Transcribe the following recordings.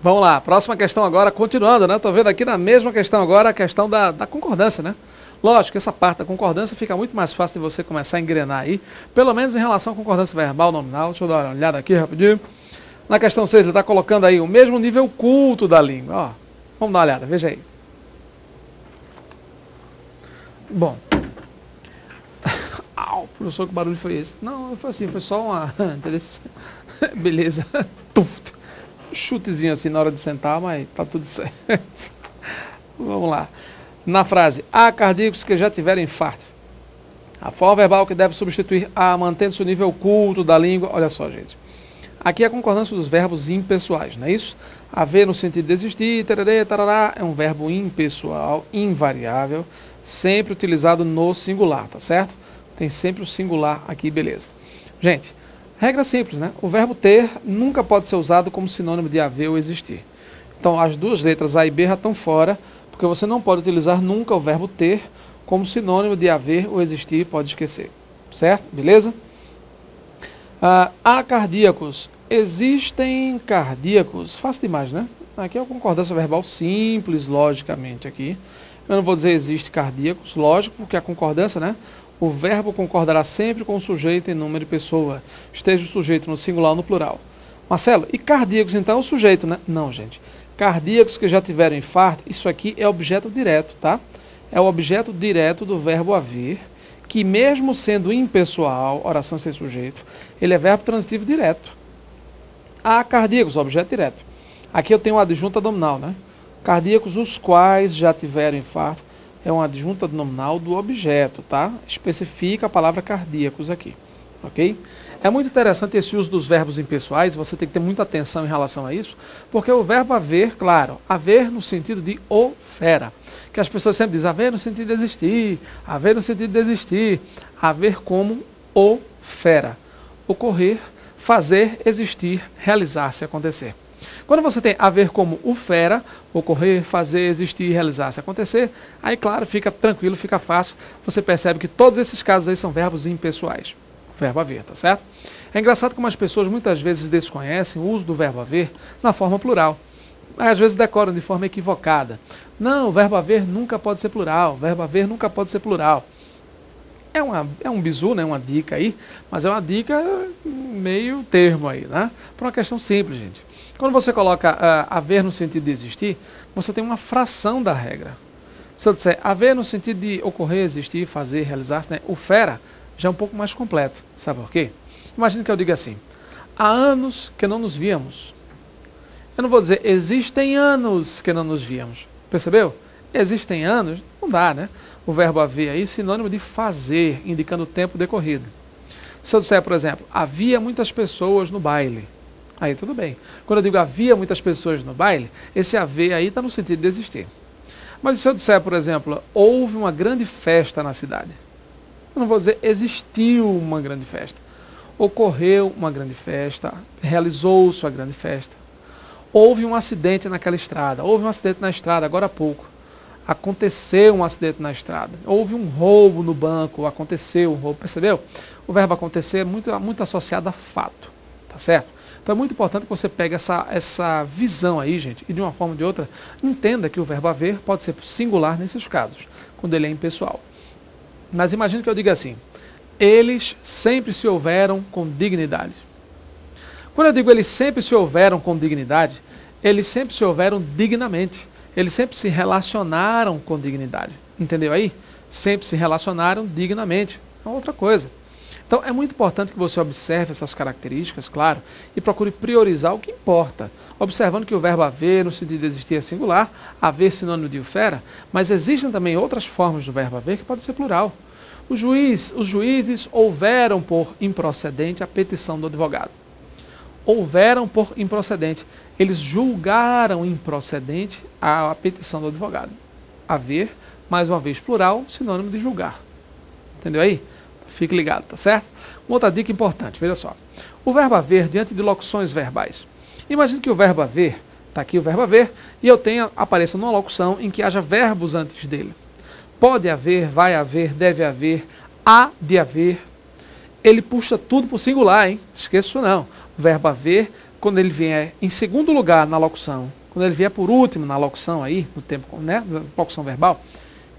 Vamos lá, próxima questão agora, continuando, né? Tô vendo aqui na mesma questão agora, a questão da concordância, né? Lógico que essa parte da concordância fica muito mais fácil de você começar a engrenar aí, pelo menos em relação à concordância verbal, nominal. Deixa eu dar uma olhada aqui rapidinho. Na questão 6, ele está colocando aí o mesmo nível culto da língua. Ó, vamos dar uma olhada, veja aí. Bom. Professor, que barulho foi esse? Não, foi assim, foi só uma... Beleza. Tuf. Chutezinho assim na hora de sentar, mas tá tudo certo. Vamos lá. Na frase, há cardíacos que já tiveram infarto. A forma verbal que deve substituir a mantendo-se o nível culto da língua. Olha só, gente. Aqui é a concordância dos verbos impessoais, não é isso? Haver no sentido de existir, tererê, tarará, é um verbo impessoal, invariável, sempre utilizado no singular, tá certo? Tem sempre o singular aqui, beleza. Gente, regra simples, né? O verbo ter nunca pode ser usado como sinônimo de haver ou existir. Então, as duas letras A e B já estão fora, porque você não pode utilizar nunca o verbo ter como sinônimo de haver ou existir, pode esquecer. Certo? Beleza? Há cardíacos. Existem cardíacos. Fácil demais, né? Aqui é uma concordância verbal simples, logicamente, aqui. Eu não vou dizer existe cardíacos, lógico, porque a concordância, né? O verbo concordará sempre com o sujeito em número de pessoa. Esteja o sujeito no singular ou no plural. Marcelo, e cardíacos então é o sujeito, né? Não, gente. Cardíacos que já tiveram infarto, isso aqui é objeto direto, tá? É o objeto direto do verbo haver, que mesmo sendo impessoal, oração sem sujeito, ele é verbo transitivo direto. Há cardíacos, objeto direto. Aqui eu tenho uma adjunta nominal, né? Cardíacos os quais já tiveram infarto. É uma adjunta nominal do objeto, tá? Especifica a palavra cardíacos aqui, ok? É muito interessante esse uso dos verbos impessoais, você tem que ter muita atenção em relação a isso, porque o verbo haver, claro, haver no sentido de o fera, que as pessoas sempre dizem, haver no sentido de existir, haver no sentido de existir, haver como o fera, ocorrer, fazer, existir, realizar-se, acontecer. Quando você tem haver como o fera, ocorrer, fazer, existir, realizar-se, acontecer, aí, claro, fica tranquilo, fica fácil. Você percebe que todos esses casos aí são verbos impessoais. Verbo haver, tá certo? É engraçado como as pessoas muitas vezes desconhecem o uso do verbo haver na forma plural. Aí, às vezes decoram de forma equivocada. Não, o verbo haver nunca pode ser plural. O verbo haver nunca pode ser plural. É um bizu, né? Uma dica aí, mas é uma dica meio termo aí, né? Por uma questão simples, gente. Quando você coloca haver no sentido de existir, você tem uma fração da regra. Se eu disser haver no sentido de ocorrer, existir, fazer, realizar-se, né? O fera já é um pouco mais completo. Sabe por quê? Imagina que eu diga assim, há anos que não nos víamos. Eu não vou dizer, existem anos que não nos víamos. Percebeu? Existem anos, não dá, né? O verbo haver aí, sinônimo de fazer, indicando o tempo decorrido. Se eu disser, por exemplo, havia muitas pessoas no baile. Aí tudo bem. Quando eu digo havia muitas pessoas no baile, esse haver aí está no sentido de existir. Mas se eu disser, por exemplo, houve uma grande festa na cidade. Eu não vou dizer existiu uma grande festa. Ocorreu uma grande festa, realizou-se uma grande festa. Houve um acidente naquela estrada, houve um acidente na estrada agora há pouco. Aconteceu um acidente na estrada. Houve um roubo no banco, aconteceu um roubo, percebeu? O verbo acontecer é muito associado a fato, tá certo? Então é muito importante que você pegue essa visão aí, gente, e de uma forma ou de outra, entenda que o verbo haver pode ser singular nesses casos, quando ele é impessoal. Mas imagine que eu diga assim, eles sempre se houveram com dignidade. Quando eu digo eles sempre se houveram com dignidade, eles sempre se houveram dignamente. Eles sempre se relacionaram com dignidade. Entendeu aí? Sempre se relacionaram dignamente. É outra coisa. Então, é muito importante que você observe essas características, claro, e procure priorizar o que importa. Observando que o verbo haver, no sentido de existir, é singular, haver sinônimo de o fera, mas existem também outras formas do verbo haver que pode ser plural. Os juízes houveram por improcedente a petição do advogado. Houveram por improcedente. Eles julgaram improcedente a petição do advogado. Haver, mais uma vez, plural, sinônimo de julgar. Entendeu aí? Fique ligado, tá certo? Uma outra dica importante, veja só. O verbo haver diante de locuções verbais. Imagine que o verbo haver, está aqui o verbo haver, e eu apareça numa locução em que haja verbos antes dele. Pode haver, vai haver, deve haver, há de haver. Ele puxa tudo para o singular, hein? Esqueça isso não. O verbo haver quando ele vier em segundo lugar na locução, quando ele vier por último na locução aí, no tempo, né, na locução verbal,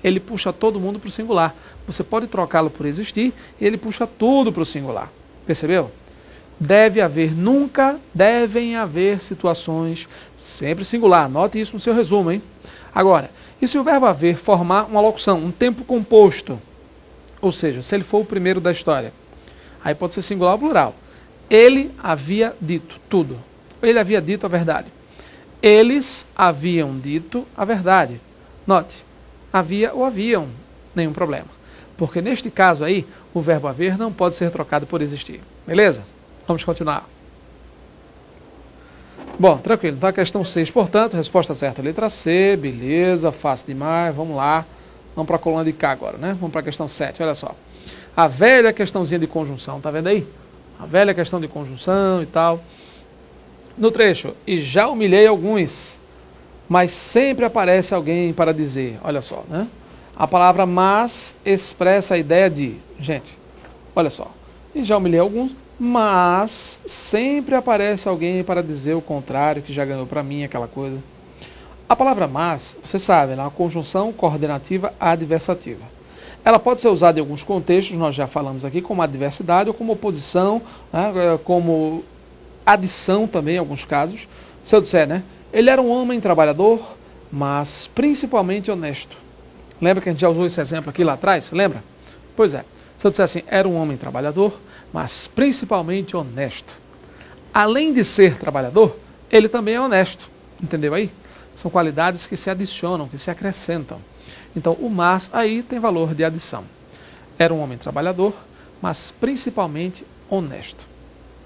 ele puxa todo mundo para o singular. Você pode trocá-lo por existir e ele puxa tudo para o singular. Percebeu? Devem haver situações, sempre singular. Note isso no seu resumo, hein? Agora, e se o verbo haver formar uma locução, um tempo composto? Ou seja, se ele for o primeiro da história, aí pode ser singular ou plural. Ele havia dito tudo. Ele havia dito a verdade. Eles haviam dito a verdade. Note, havia ou haviam, nenhum problema. Porque neste caso aí, o verbo haver não pode ser trocado por existir. Beleza? Vamos continuar. Bom, tranquilo. Então a questão 6, portanto, resposta certa, letra C, beleza, fácil demais, vamos lá. Vamos para a coluna de cá agora, né? Vamos para a questão 7, olha só. A velha questãozinha de conjunção, tá vendo aí? A velha questão de conjunção e tal. No trecho, e já humilhei alguns, mas sempre aparece alguém para dizer, olha só, né? A palavra mas expressa a ideia de, gente, olha só, e já humilhei alguns, mas sempre aparece alguém para dizer o contrário, que já ganhou para mim aquela coisa. A palavra mas, você sabe, é uma conjunção coordenativa adversativa. Ela pode ser usada em alguns contextos, nós já falamos aqui, como adversidade ou como oposição, né, como adição também em alguns casos. Se eu disser, né, ele era um homem trabalhador, mas principalmente honesto. Lembra que a gente já usou esse exemplo aqui lá atrás? Lembra? Pois é. Se eu disser assim, era um homem trabalhador, mas principalmente honesto. Além de ser trabalhador, ele também é honesto. Entendeu aí? São qualidades que se adicionam, que se acrescentam. Então, o mas aí tem valor de adição. Era um homem trabalhador, mas principalmente honesto.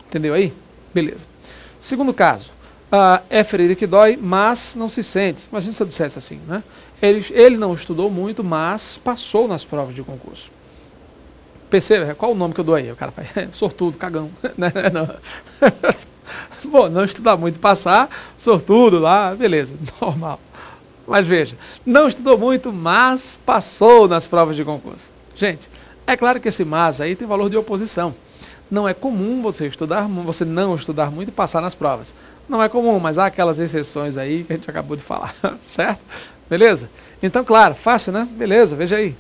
Entendeu aí? Beleza. Segundo caso, é ferida que dói, mas não se sente. Imagina se eu dissesse assim, né? Ele não estudou muito, mas passou nas provas de concurso. Perceba, qual o nome que eu dou aí? O cara faz, sortudo, cagão. Não. Bom, não estudar muito, passar, sortudo lá, beleza, normal. Mas veja, não estudou muito, mas passou nas provas de concurso. Gente, é claro que esse mas aí tem valor de oposição. Não é comum você não estudar muito e passar nas provas. Não é comum, mas há aquelas exceções aí que a gente acabou de falar, certo? Beleza? Então, claro, fácil, né? Beleza, veja aí.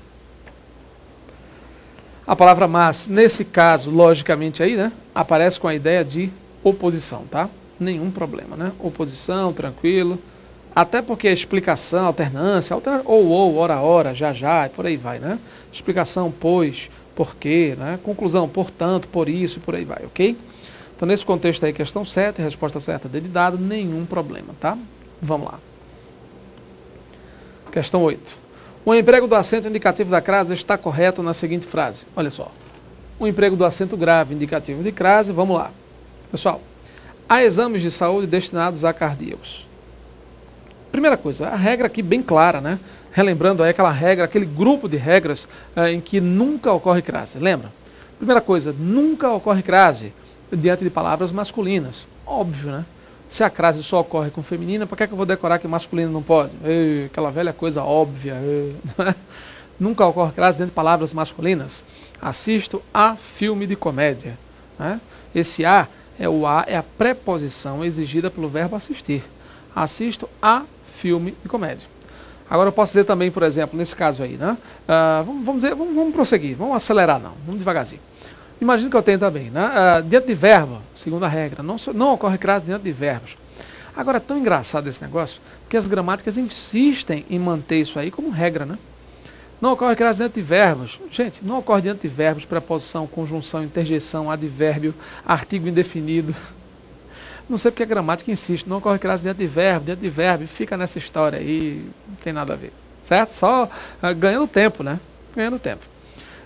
A palavra mas, nesse caso, logicamente aí, né? Aparece com a ideia de oposição, tá? Nenhum problema, né? Oposição, tranquilo. Até porque a explicação, alternância, ou, ora, já, e por aí vai, né? Explicação, pois, porquê, né? Conclusão, portanto, por isso, por aí vai, ok? Então, nesse contexto aí, questão 7, resposta certa dele dado, nenhum problema, tá? Vamos lá. Questão 8. O emprego do acento indicativo da crase está correto na seguinte frase. Olha só. O emprego do acento grave indicativo de crase, vamos lá. Pessoal, há exames de saúde destinados a cardíacos. Primeira coisa, a regra aqui bem clara, né? Relembrando aí aquela regra, aquele grupo de regras em que nunca ocorre crase. Lembra? Primeira coisa, nunca ocorre crase diante de palavras masculinas. Óbvio, né? Se a crase só ocorre com feminina, por que eu vou decorar que masculino não pode? Aquela velha coisa óbvia. Nunca ocorre crase dentro de palavras masculinas. Assisto a filme de comédia. Né? Esse a é a preposição exigida pelo verbo assistir. Assisto a filme de comédia. Agora eu posso dizer também, por exemplo, nesse caso aí, né? Vamos prosseguir, vamos acelerar não, vamos devagarzinho. Imagina que eu tenho também, né? Diante de verbo, segundo a regra, não ocorre crase diante de verbos. Agora é tão engraçado esse negócio, que as gramáticas insistem em manter isso aí como regra, né? Não ocorre crase diante de verbos. Gente, não ocorre diante de verbos, preposição, conjunção, interjeição, advérbio, artigo indefinido. Não sei porque a gramática insiste, não ocorre crase diante de verbo, fica nessa história aí, não tem nada a ver. Certo? Só ganhando tempo, né? Ganhando tempo.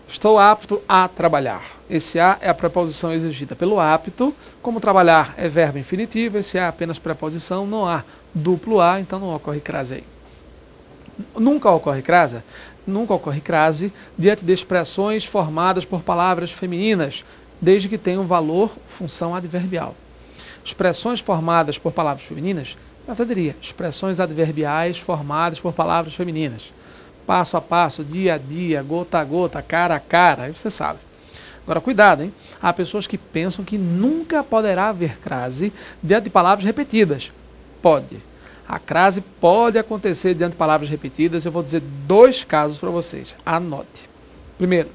Estou apto a trabalhar. Esse a é a preposição exigida pelo apto. Como trabalhar é verbo infinitivo, esse a é apenas preposição, não há duplo a, então não ocorre crase aí. Nunca ocorre crase? Nunca ocorre crase diante de expressões formadas por palavras femininas, desde que tenham valor, função adverbial. Expressões formadas por palavras femininas, eu até diria, expressões adverbiais formadas por palavras femininas. Passo a passo, dia a dia, gota a gota, cara a cara, aí você sabe. Agora, cuidado, hein? Há pessoas que pensam que nunca poderá haver crase diante de palavras repetidas. Pode. A crase pode acontecer diante de palavras repetidas. Eu vou dizer 2 casos para vocês. Anote. Primeiro,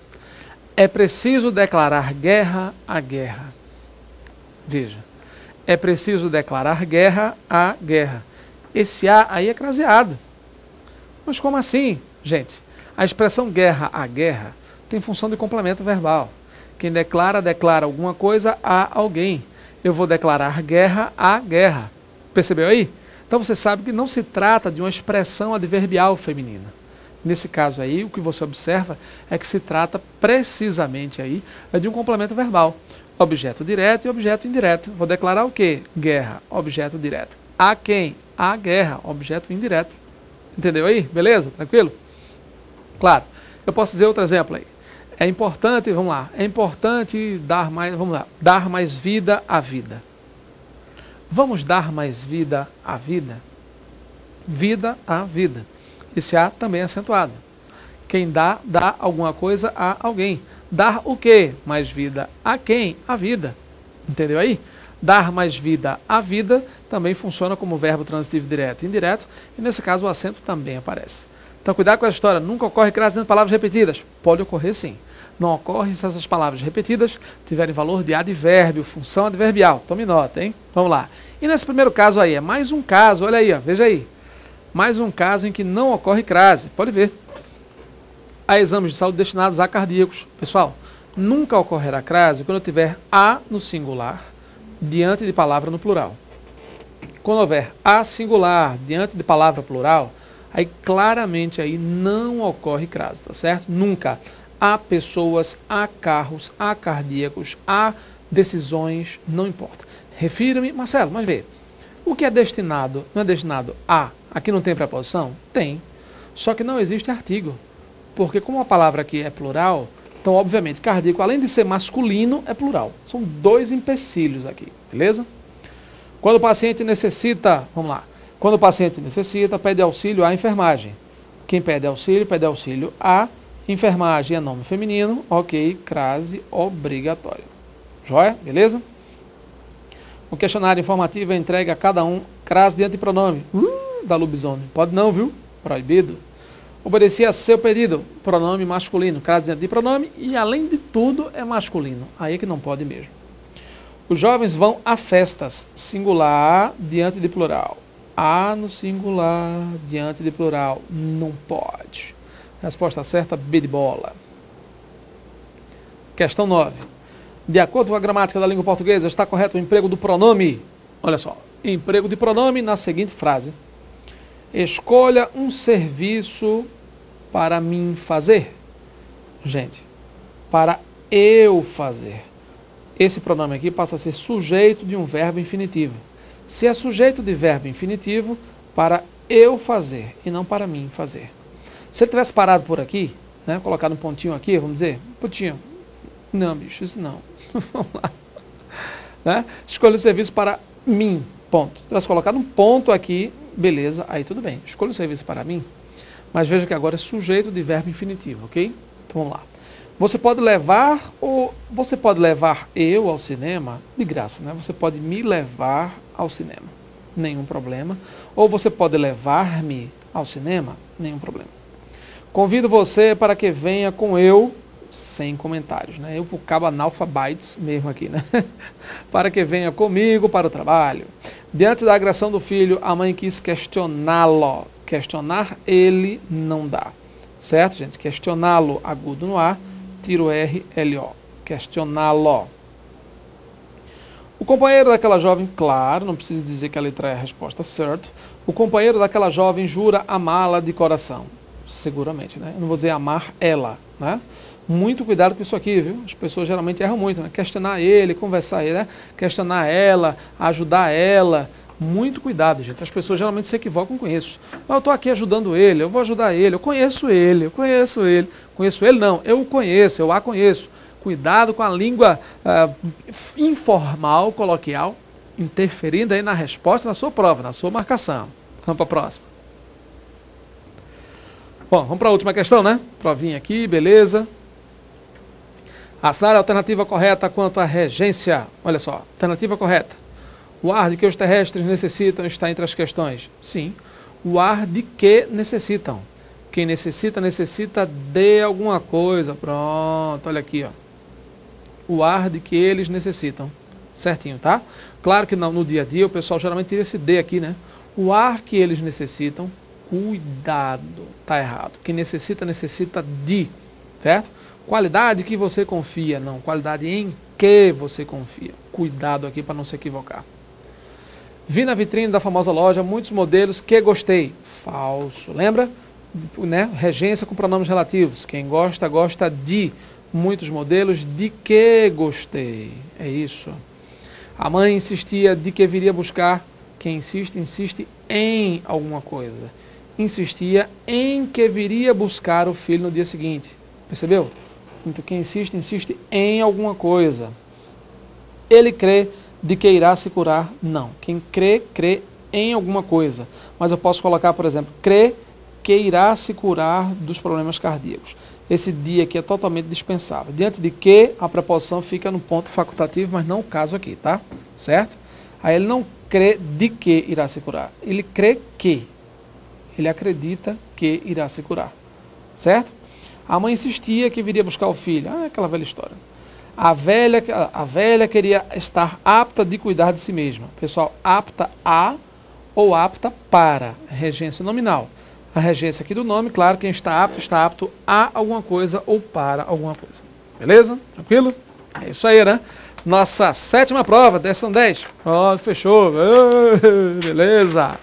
é preciso declarar guerra à guerra. Veja. É preciso declarar guerra à guerra. Esse A aí é craseado. Mas como assim, gente? A expressão guerra à guerra tem função de complemento verbal. Quem declara, declara alguma coisa a alguém. Eu vou declarar guerra à guerra. Percebeu aí? Então você sabe que não se trata de uma expressão adverbial feminina. Nesse caso aí, o que você observa é que se trata precisamente aí de um complemento verbal. Objeto direto e objeto indireto. Vou declarar o quê? Guerra, objeto direto. A quem? A guerra, objeto indireto. Entendeu aí? Beleza? Tranquilo? Claro. Eu posso dizer outro exemplo aí. É importante, vamos lá, é importante dar mais, vamos lá, dar mais vida à vida. Vamos dar mais vida à vida? Vida à vida. Esse A também é acentuado. Quem dá, dá alguma coisa a alguém. Dar o quê? Mais vida a quem? A vida. Entendeu aí? Dar mais vida à vida também funciona como verbo transitivo direto e indireto, e nesse caso o acento também aparece. Então cuidado com a história, nunca ocorre crase dentro de palavras repetidas. Pode ocorrer sim. Não ocorre se essas palavras repetidas tiverem valor de advérbio, função adverbial. Tome nota, hein? Vamos lá. E nesse primeiro caso aí, é mais um caso, olha aí, ó, veja aí. Mais um caso em que não ocorre crase. Pode ver. Há exames de saúde destinados a cardíacos. Pessoal, nunca ocorrerá crase quando eu tiver A no singular diante de palavra no plural. Quando houver A singular diante de palavra plural, aí claramente aí não ocorre crase, tá certo? Nunca. Há pessoas, há carros, há cardíacos, há decisões, não importa. Refira-me, Marcelo, mas vê, o que é destinado, não é destinado a, aqui não tem preposição? Tem, só que não existe artigo, porque como a palavra aqui é plural, então obviamente cardíaco, além de ser masculino, é plural. São 2 empecilhos aqui, beleza? Quando o paciente necessita, vamos lá, quando o paciente necessita, pede auxílio à enfermagem. Quem pede auxílio à enfermagem é nome feminino, ok, crase obrigatória. Joia? Beleza? O questionário informativo é entregue a cada um, crase de antipronome. Da lobisomem. Pode não, viu? Proibido. Obedecia a seu pedido, pronome masculino, crase de antipronome e, além de tudo, é masculino. Aí é que não pode mesmo. Os jovens vão a festas, singular diante de plural. A no singular diante de plural. Não pode. Resposta certa, B de bola. Questão 9. De acordo com a gramática da língua portuguesa, está correto o emprego do pronome? Olha só. Emprego de pronome na seguinte frase. Escolha um serviço para mim fazer. Gente, para eu fazer. Esse pronome aqui passa a ser sujeito de um verbo infinitivo. Se é sujeito de verbo infinitivo, para eu fazer e não para mim fazer. Se ele tivesse parado por aqui, né, colocado um pontinho aqui, vamos dizer, pontinho. Não, bicho, isso não. Vamos lá. Né? Escolha o serviço para mim, ponto. Se tivesse colocado um ponto aqui, beleza, aí tudo bem. Escolha o serviço para mim, mas veja que agora é sujeito de verbo infinitivo, ok? Então vamos lá. Você pode levar eu ao cinema de graça, né? Você pode me levar ao cinema, nenhum problema. Ou você pode levar-me ao cinema, nenhum problema. Convido você para que venha com eu, sem comentários, né? Eu por cabo analfabetos mesmo aqui, né? Para que venha comigo para o trabalho. Diante da agressão do filho, a mãe quis questioná-lo. Questionar ele não dá. Certo, gente? Questioná-lo, agudo no A, tiro R, L-O. Questioná-lo. O companheiro daquela jovem, claro, não precisa dizer que a letra é a resposta certa. O companheiro daquela jovem jura amá-la de coração. Seguramente, né? Eu não vou dizer amar ela, né? Muito cuidado com isso aqui, viu? As pessoas geralmente erram muito, né? Questionar ele, conversar ele, né? Questionar ela, ajudar ela. Muito cuidado, gente. As pessoas geralmente se equivocam com isso. Eu estou aqui ajudando ele, eu vou ajudar ele, eu conheço ele, eu conheço ele. Conheço ele não, eu o conheço, eu a conheço. Cuidado com a língua informal, coloquial, interferindo aí na resposta, na sua prova, na sua marcação. Vamos para a próxima. Bom, vamos para a última questão, né? Provinha aqui, beleza. Assinar a alternativa correta quanto à regência. Olha só, alternativa correta. O ar de que os terrestres necessitam está entre as questões. Sim, o ar de que necessitam. Quem necessita, necessita de alguma coisa. Pronto, olha aqui, ó. O ar de que eles necessitam. Certinho, tá? Claro que no dia a dia o pessoal geralmente tira esse de aqui, né? O ar que eles necessitam, cuidado, tá errado. Quem necessita, necessita de, certo? Qualidade que você confia, não. Qualidade em que você confia. Cuidado aqui para não se equivocar. Vi na vitrine da famosa loja muitos modelos que gostei. Falso. Lembra? Né? Regência com pronomes relativos. Quem gosta, gosta de. Muitos modelos de que gostei. É isso. A mãe insistia de que viria buscar. Quem insiste, insiste em alguma coisa. Insistia em que viria buscar o filho no dia seguinte. Percebeu? Então quem insiste, insiste em alguma coisa. Ele crê de que irá se curar? Não. Quem crê, crê em alguma coisa. Mas eu posso colocar, por exemplo, crê que irá se curar dos problemas cardíacos. Esse dia aqui é totalmente dispensável. Diante de que, a preposição fica no ponto facultativo, mas não o caso aqui, tá? Certo? Aí ele não crê de que irá se curar. Ele crê que. Ele acredita que irá se curar. Certo? A mãe insistia que viria buscar o filho. Ah, aquela velha história. A velha queria estar apta de cuidar de si mesma. Pessoal, apta a ou apta para. Regência nominal. A regência aqui do nome, claro, quem está apto a alguma coisa ou para alguma coisa. Beleza? Tranquilo? É isso aí, né? Nossa 7ª prova, são 10. Ó, fechou. Beleza.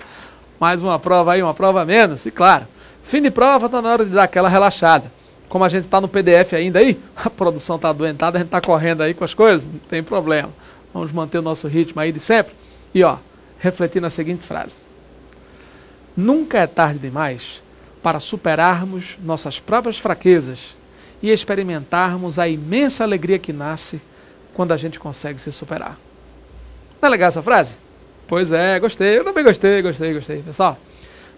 Mais uma prova aí, uma prova a menos. E claro, fim de prova, está na hora de dar aquela relaxada. Como a gente está no PDF ainda aí, a produção está adoentada, a gente está correndo aí com as coisas, não tem problema. Vamos manter o nosso ritmo aí de sempre. E ó, refletir na seguinte frase. Nunca é tarde demais para superarmos nossas próprias fraquezas e experimentarmos a imensa alegria que nasce quando a gente consegue se superar. Não é legal essa frase? Pois é, gostei, eu também gostei. Pessoal,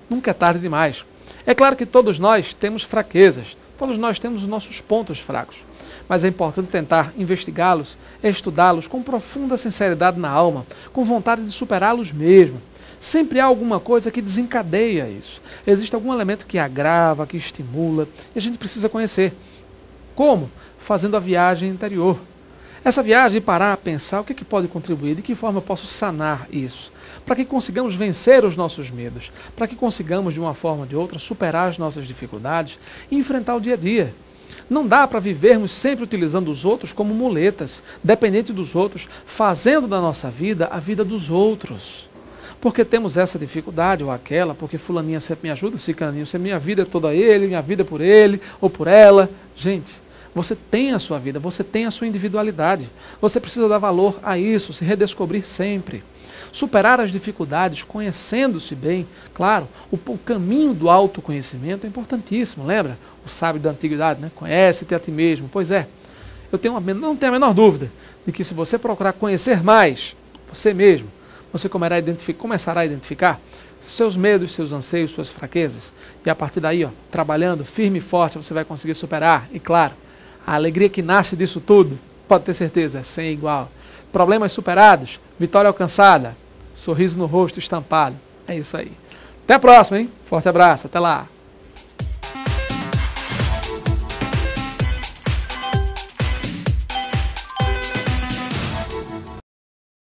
nunca é tarde demais. É claro que todos nós temos fraquezas, todos nós temos os nossos pontos fracos, mas é importante tentar investigá-los, estudá-los com profunda sinceridade na alma, com vontade de superá-los mesmo. Sempre há alguma coisa que desencadeia isso. Existe algum elemento que agrava, que estimula, e a gente precisa conhecer. Como? Fazendo a viagem interior. Essa viagem, parar a pensar o que pode contribuir, de que forma eu posso sanar isso, para que consigamos vencer os nossos medos, para que consigamos, de uma forma ou de outra, superar as nossas dificuldades e enfrentar o dia a dia. Não dá para vivermos sempre utilizando os outros como muletas, dependente dos outros, fazendo da nossa vida a vida dos outros. Porque temos essa dificuldade ou aquela, porque fulaninha sempre me ajuda, cicaninho, se minha vida é toda ele, minha vida é por ele ou por ela. Gente, você tem a sua vida, você tem a sua individualidade. Você precisa dar valor a isso, se redescobrir sempre. Superar as dificuldades, conhecendo-se bem. Claro, o caminho do autoconhecimento é importantíssimo, lembra? O sábio da antiguidade, né? Conhece-te a ti mesmo. Pois é, não tenho a menor dúvida de que se você procurar conhecer mais você mesmo, você começará a identificar seus medos, seus anseios, suas fraquezas. E a partir daí, ó, trabalhando firme e forte, você vai conseguir superar. E claro, a alegria que nasce disso tudo, pode ter certeza, é sem igual. Problemas superados, vitória alcançada, sorriso no rosto estampado. É isso aí. Até a próxima, hein? Forte abraço, até lá.